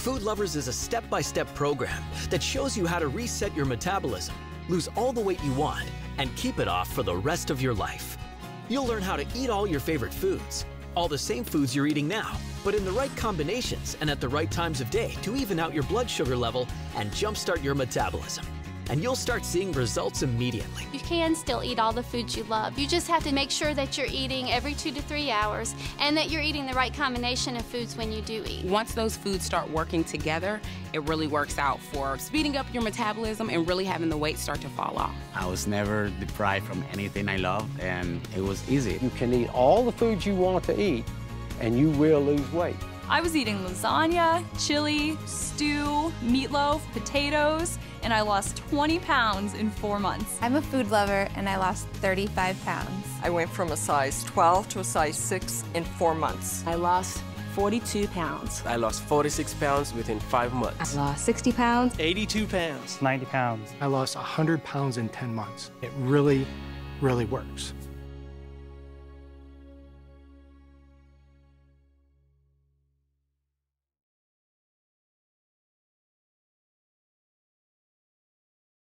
FoodLovers is a step-by-step program that shows you how to reset your metabolism, lose all the weight you want, and keep it off for the rest of your life. You'll learn how to eat all your favorite foods, all the same foods you're eating now, but in the right combinations and at the right times of day to even out your blood sugar level and jumpstart your metabolism. And you'll start seeing results immediately. You can still eat all the foods you love. You just have to make sure that you're eating every 2 to 3 hours and that you're eating the right combination of foods when you do eat. Once those foods start working together, it really works out for speeding up your metabolism and really having the weight start to fall off. I was never deprived from anything I loved, and it was easy. You can eat all the foods you want to eat, and you will lose weight. I was eating lasagna, chili, stew, meatloaf, potatoes, and I lost 20 pounds in 4 months. I'm a food lover, and I lost 35 pounds. I went from a size 12 to a size 6 in 4 months. I lost 42 pounds. I lost 46 pounds within 5 months. I lost 60 pounds. 82 pounds. 90 pounds. I lost 100 pounds in 10 months. It really, really works.